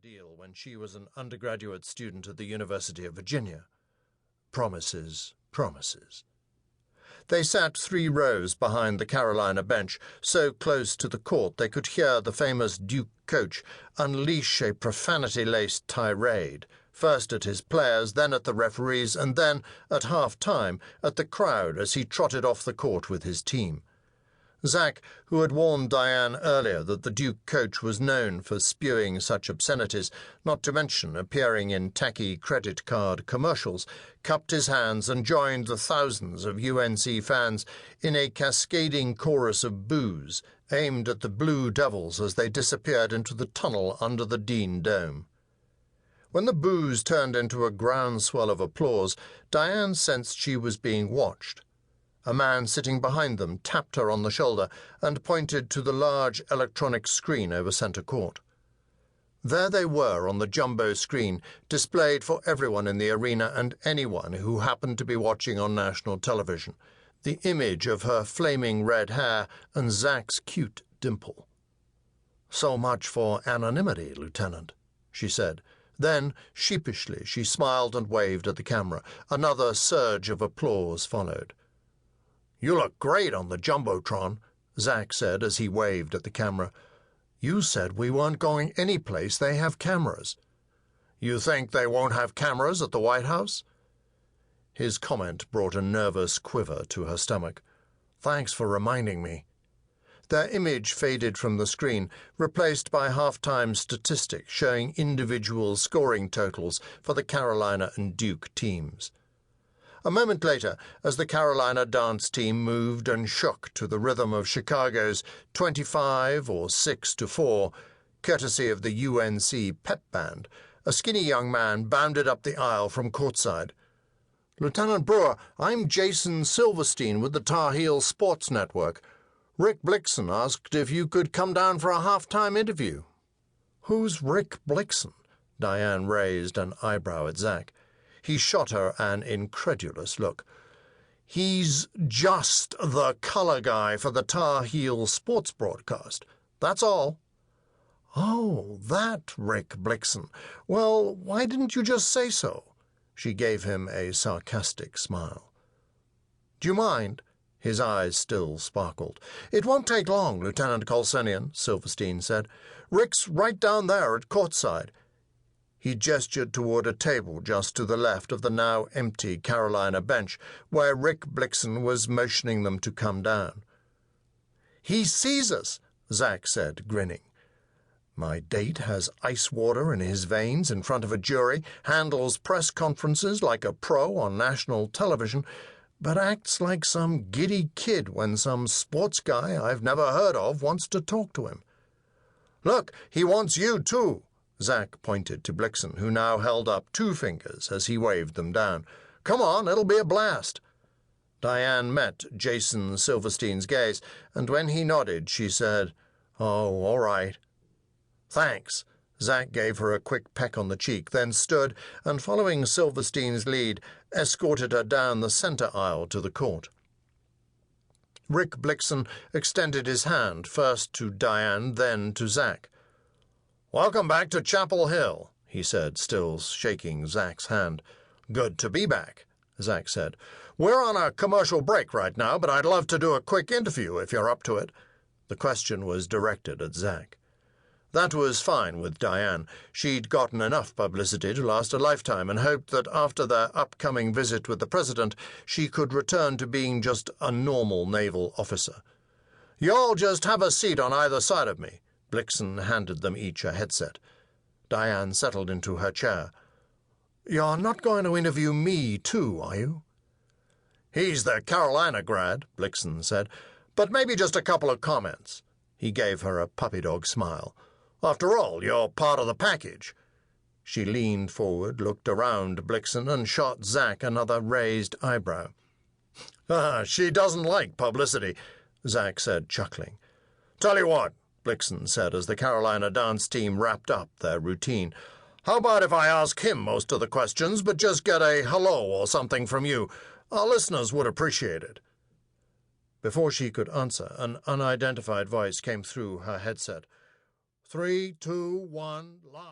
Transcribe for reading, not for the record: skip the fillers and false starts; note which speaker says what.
Speaker 1: deal when she was an undergraduate student at the University of Virginia. Promises, promises. They sat 3 rows behind the Carolina bench, so close to the court they could hear the famous Duke coach unleash a profanity-laced tirade, first at his players, then at the referees, and then, at half-time, at the crowd as he trotted off the court with his team. Zack, who had warned Diane earlier that the Duke coach was known for spewing such obscenities, not to mention appearing in tacky credit card commercials, cupped his hands and joined the thousands of UNC fans in a cascading chorus of boos aimed at the Blue Devils as they disappeared into the tunnel under the Dean Dome. When the boos turned into a groundswell of applause, Diane sensed she was being watched. A man sitting behind them tapped her on the shoulder and pointed to the large electronic screen over center court. There they were on the jumbo screen, displayed for everyone in the arena and anyone who happened to be watching on national television, the image of her flaming red hair and Zack's cute dimple. "So much for anonymity, Lieutenant," she said. Then, sheepishly, she smiled and waved at the camera. Another surge of applause followed. "You look great on the Jumbotron," Zack said as he waved at the camera. "You said we weren't going any place they have cameras." "You think they won't have cameras at the White House?" His comment brought a nervous quiver to her stomach. "Thanks for reminding me." Their image faded from the screen, replaced by half-time statistics showing individual scoring totals for the Carolina and Duke teams. A moment later, as the Carolina dance team moved and shook to the rhythm of Chicago's 25 or 6-4, courtesy of the UNC pep band, a skinny young man bounded up the aisle from courtside. "Lieutenant Brewer, I'm Jason Silverstein with the Tar Heel Sports Network. Rick Blixen asked if you could come down for a half-time interview." "Who's Rick Blixen?" Diane raised an eyebrow at Zack. He shot her an incredulous look. "He's just the color guy for the Tar Heel sports broadcast. That's all." "Oh, that Rick Blixen. Well, why didn't you just say so?" She gave him a sarcastic smile. "Do you mind?" His eyes still sparkled. "It won't take long, Lieutenant Colcernian," Silverstein said. "Rick's right down there at courtside." He gestured toward a table just to the left of the now empty Carolina bench, where Rick Blixen was motioning them to come down. "He sees us," Zack said, grinning. "My date has ice water in his veins in front of a jury, handles press conferences like a pro on national television, but acts like some giddy kid when some sports guy I've never heard of wants to talk to him." "Look, he wants you, too." Zack pointed to Blixen, who now held up 2 fingers as he waved them down. "Come on, it'll be a blast." Diane met Jason Silverstein's gaze, and when he nodded, she said, "Oh, all right." "Thanks." Zack gave her a quick peck on the cheek, then stood, and following Silverstein's lead, escorted her down the center aisle to the court. Rick Blixen extended his hand, first to Diane, then to Zack. "Welcome back to Chapel Hill," he said, still shaking Zack's hand. "Good to be back," Zack said. "We're on a commercial break right now, but I'd love to do a quick interview if you're up to it." The question was directed at Zack. That was fine with Diane. She'd gotten enough publicity to last a lifetime and hoped that after their upcoming visit with the president, she could return to being just a normal naval officer. "You'll just have a seat on either side of me." Blixen handed them each a headset. Diane settled into her chair. "You're not going to interview me, too, are you?" "He's the Carolina grad," Blixen said, "but maybe just a couple of comments." He gave her a puppy-dog smile. "After all, you're part of the package." She leaned forward, looked around Blixen, and shot Zack another raised eyebrow. "She doesn't like publicity," Zack said, chuckling. "Tell you what," Blixen said as the Carolina dance team wrapped up their routine. "How about if I ask him most of the questions, but just get a hello or something from you? Our listeners would appreciate it." Before she could answer, an unidentified voice came through her headset. 3, 2, 1, live.